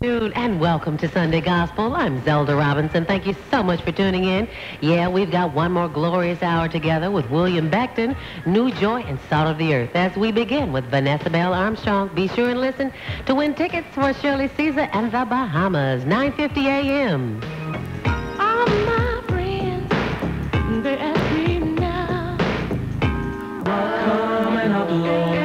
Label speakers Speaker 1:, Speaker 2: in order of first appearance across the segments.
Speaker 1: And welcome to Sunday Gospel. I'm Zelda Robinson. Thank you so much for tuning in. Yeah, we've got one more glorious hour together with William Beckton, New Joy, and Salt of the Earth. As we begin with Vanessa Bell Armstrong, be sure and listen to win tickets for Shirley Caesar and the Bahamas, 9:50 a.m.
Speaker 2: All my friends, they ask me now, coming up, Lord.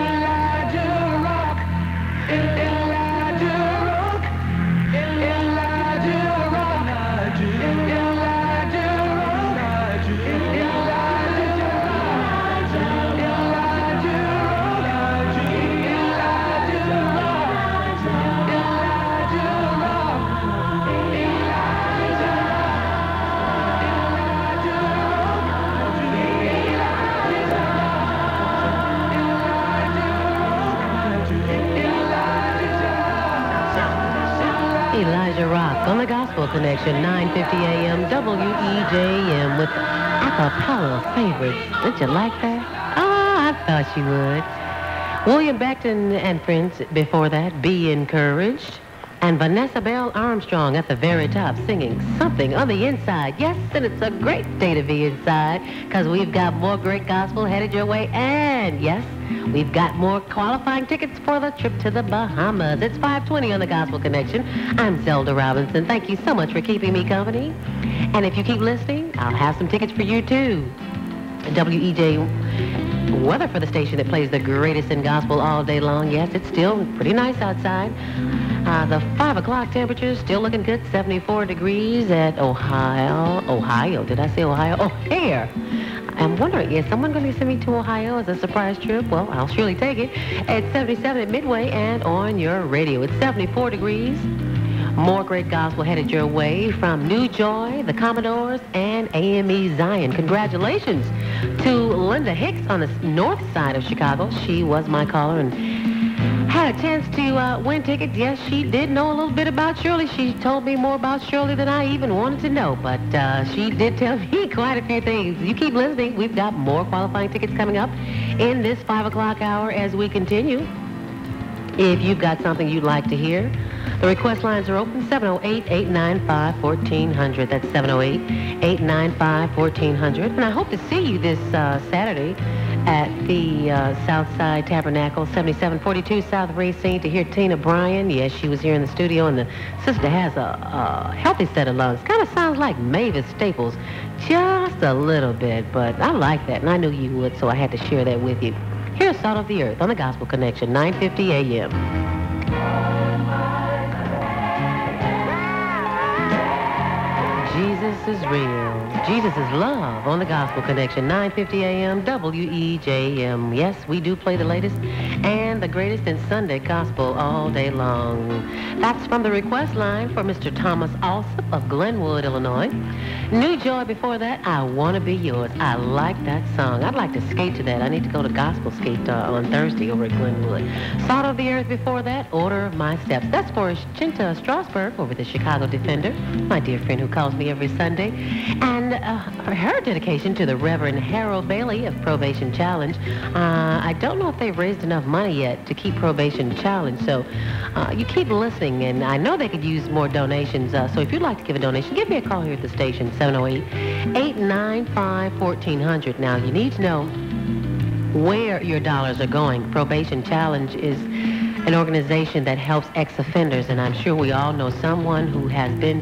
Speaker 1: Elijah Rock on the Gospel Connection, 9:50 a.m. WEJM with acapella favorites. Did you like that? Oh, I thought you would. William Beckton and friends before that, Be Encouraged. And Vanessa Bell Armstrong at the very top singing Something on the Inside. Yes, and it's a great day to be inside because we've got more great gospel headed your way. And yes, we've got more qualifying tickets for the trip to the Bahamas. It's 5:20 on the Gospel Connection. I'm Zelda Robinson. Thank you so much for keeping me company. And if you keep listening, I'll have some tickets for you too. WEJ weather for the station that plays the greatest in gospel all day long. Yes, it's still pretty nice outside. The 5 o'clock temperature is still looking good, 74 degrees at Ohio. Did I say Ohio? O'Hare. I'm wondering, is someone going to send me to Ohio as a surprise trip? Well, I'll surely take it. It's 77 at Midway and on your radio. It's 74 degrees. More great gospel headed your way from New Joy, the Commodores, and AME Zion. Congratulations to Linda Hicks on the north side of Chicago. She was my caller and had a chance to win tickets. Yes, she did know a little bit about Shirley. She told me more about Shirley than I even wanted to know, but she did tell me quite a few things. You keep listening. We've got more qualifying tickets coming up in this 5 o'clock hour as we continue. If you've got something you'd like to hear, the request lines are open, 708-895-1400. That's 708-895-1400. And I hope to see you this Saturday at the Southside Tabernacle, 7742 South Racine, to hear Tina Bryan. Yes, she was here in the studio, and the sister has a healthy set of lungs. Kind of sounds like Mavis Staples, just a little bit, but I like that, and I knew you would, so I had to share that with you. Here's Salt of the Earth on the Gospel Connection, 9:50 a.m. Jesus is real. Jesus is love on the Gospel Connection, 9:50 a.m. WEJM. Yes, we do play the latest and the greatest in Sunday gospel all day long. That's from the request line for Mr. Thomas Alsop of Glenwood, Illinois. New Joy before that, I Want to Be Yours. I like that song. I'd like to skate to that. I need to go to gospel skate on Thursday over at Glenwood. Salt of the Earth before that, Order of My Steps. That's for Chinta Strasberg over the Chicago Defender, my dear friend who calls me every Sunday. And her dedication to the Reverend Harold Bailey of Probation Challenge. I don't know if they've raised enough money yet to keep Probation Challenge, so you keep listening, and I know they could use more donations, so if you'd like to give a donation, give me a call here at the station, 708-895-1400. Now, you need to know where your dollars are going. Probation Challenge is an organization that helps ex-offenders, and I'm sure we all know someone who has been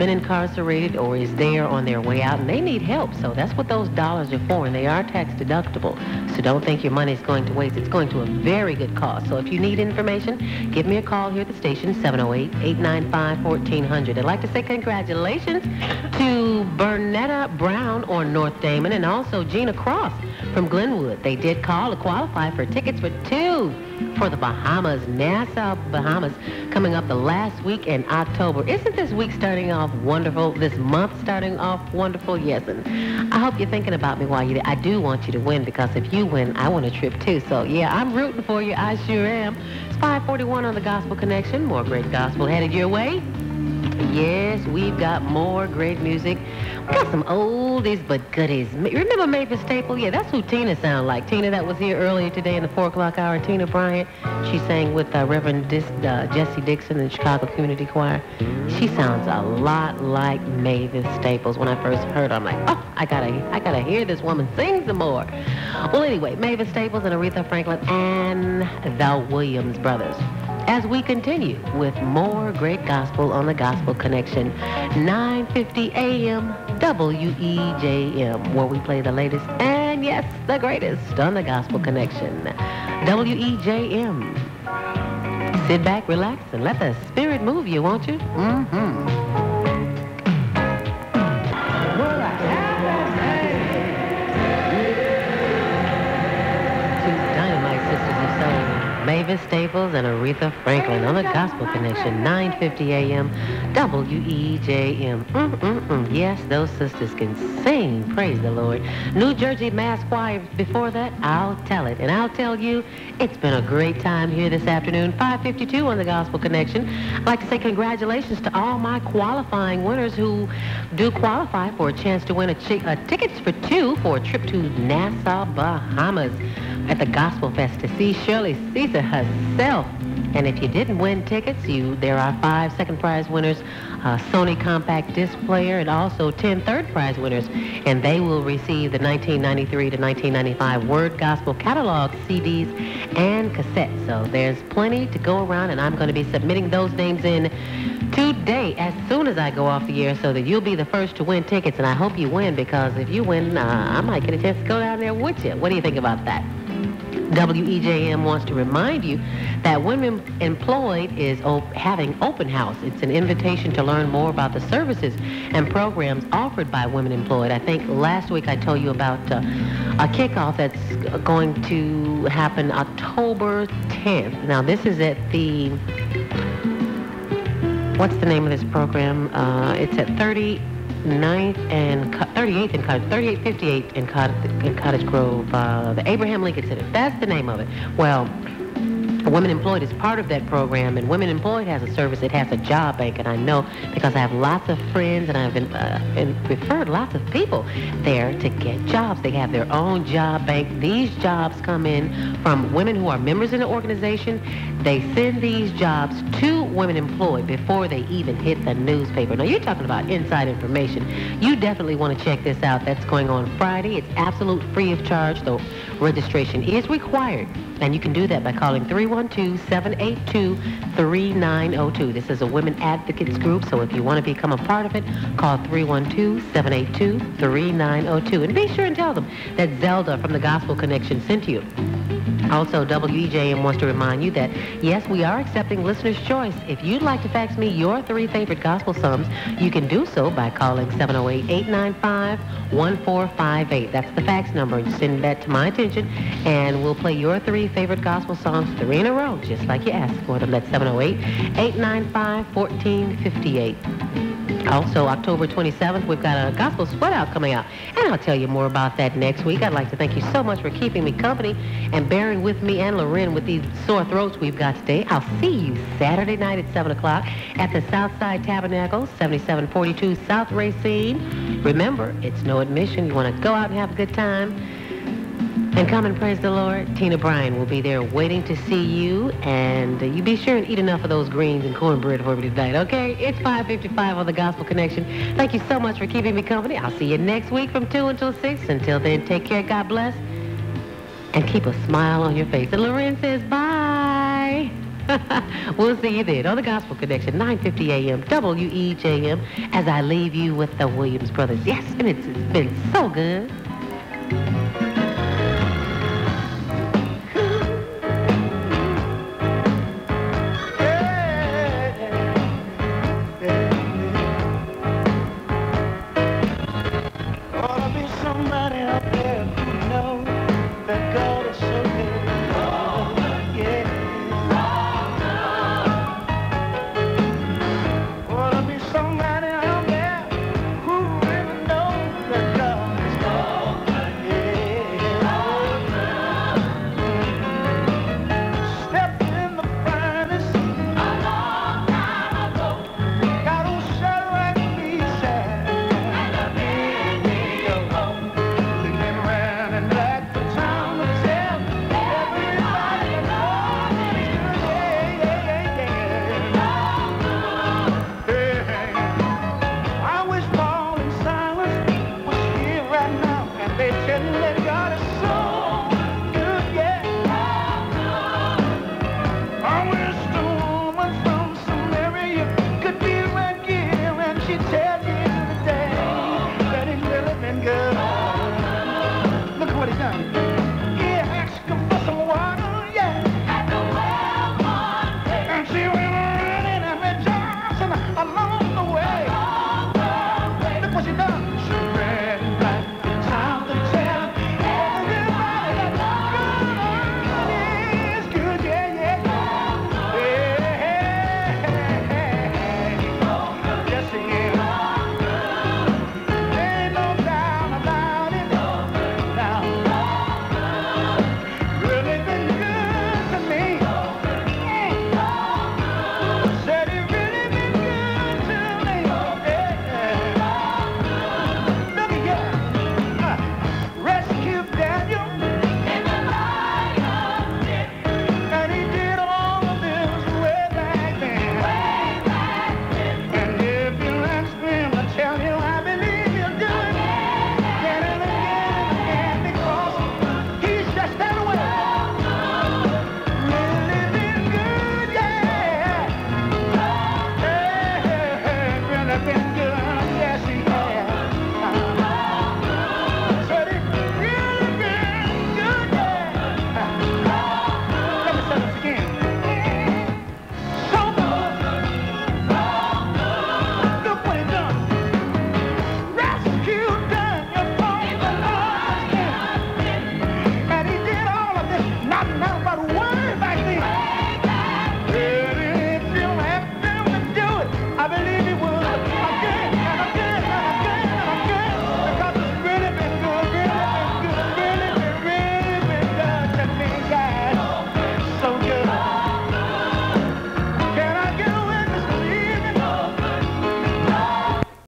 Speaker 1: incarcerated or is there on their way out, and they need help. So that's what those dollars are for, and they are tax deductible. So don't think your money is going to waste. It's going to a very good cause. So if you need information, give me a call here at the station, 708-895-1400. I'd like to say congratulations to Bernetta Brown on North Damon and also Gina Cross from Glenwood. They did call to qualify for tickets for two for the Bahamas, Nassau, Bahamas, coming up the last week in October. Isn't this week starting off wonderful? This month starting off wonderful? Yes, and I hope you're thinking about me while you're there. I do want you to win, because if you win, I want a trip too. So yeah, I'm rooting for you. I sure am. It's 5:41 on the Gospel Connection. More great gospel headed your way. Yes, we've got more great music. We got some old oldies but goodies. Remember Mavis Staples? Yeah, that's who Tina sounded like. Tina that was here earlier today in the 4 o'clock hour, Tina Bryant. She sang with Reverend Jesse Dixon in the Chicago Community Choir. She sounds a lot like Mavis Staples. When I first heard her, I'm like, oh, I gotta hear this woman sing some more. Well, anyway, Mavis Staples and Aretha Franklin and the Williams Brothers. As we continue with more great gospel on the Gospel Connection, 9:50 a.m. WEJM, where we play the latest and, yes, the greatest on the Gospel Connection. WEJM. Sit back, relax, and let the Spirit move you, won't you? Mavis Staples and Aretha Franklin on the Gospel Connection, 9:50 a.m. WEJM. Yes, those sisters can sing, praise the Lord. New Jersey Mass Choir before that, I'll tell it. And I'll tell you, it's been a great time here this afternoon, 5:52 on the Gospel Connection. I'd like to say congratulations to all my qualifying winners who do qualify for a chance to win tickets for 2 for a trip to Nassau, Bahamas, at the Gospel Fest to see Shirley Caesar herself. And if you didn't win tickets, there are 5 second prize winners, a Sony compact disc player, and also 10 third prize winners. And they will receive the 1993 to 1995 Word Gospel catalog CDs and cassettes. So there's plenty to go around, and I'm going to be submitting those names in today as soon as I go off the air so that you'll be the first to win tickets. And I hope you win, because if you win, I might get a chance to go down there with you. What do you think about that? WEJM wants to remind you that Women Employed is having open house. It's an invitation to learn more about the services and programs offered by Women Employed. I think last week I told you about a kickoff that's going to happen October 10th. Now, this is at the, what's the name of this program? It's at 38th and 3858 in Cottage Grove, the Abraham Lincoln Center. That's the name of it. Well, Women Employed is part of that program, and Women Employed has a service. It has a job bank, and I know because I have lots of friends, and I've been referred lots of people there to get jobs. They have their own job bank. These jobs come in from women who are members in the organization. They send these jobs to Women Employed before they even hit the newspaper. Now, you're talking about inside information. You definitely want to check this out. That's going on Friday. It's absolute free of charge, though registration is required. And you can do that by calling 312-782-3902. This is a women advocates group, so if you want to become a part of it, call 312-782-3902. And be sure and tell them that Zelda from the Gospel Connection sent you. Also, WEJM wants to remind you that, yes, we are accepting listener's choice. If you'd like to fax me your 3 favorite gospel songs, you can do so by calling 708-895-1458. That's the fax number. Send that to my attention, and we'll play your 3 favorite gospel songs 3 in a row, just like you asked for them. That's 708-895-1458. Also, October 27th, we've got a gospel sweat out coming out, and I'll tell you more about that next week. I'd like to thank you so much for keeping me company and bearing with me and Loren with these sore throats we've got today. I'll see you Saturday night at 7 o'clock at the Southside Tabernacle, 7742 South Racine. Remember, it's no admission. You want to go out and have a good time and come and praise the Lord. Tina Bryan will be there waiting to see you, and you be sure and eat enough of those greens and cornbread for me tonight, okay? It's 5:55 on the Gospel Connection. Thank you so much for keeping me company. I'll see you next week from 2 until 6. Until then, take care, God bless, and keep a smile on your face. And Loren says bye. We'll see you then on the Gospel Connection, 9:50 a.m. WEJM, as I leave you with the Williams Brothers. Yes, and it's been so good.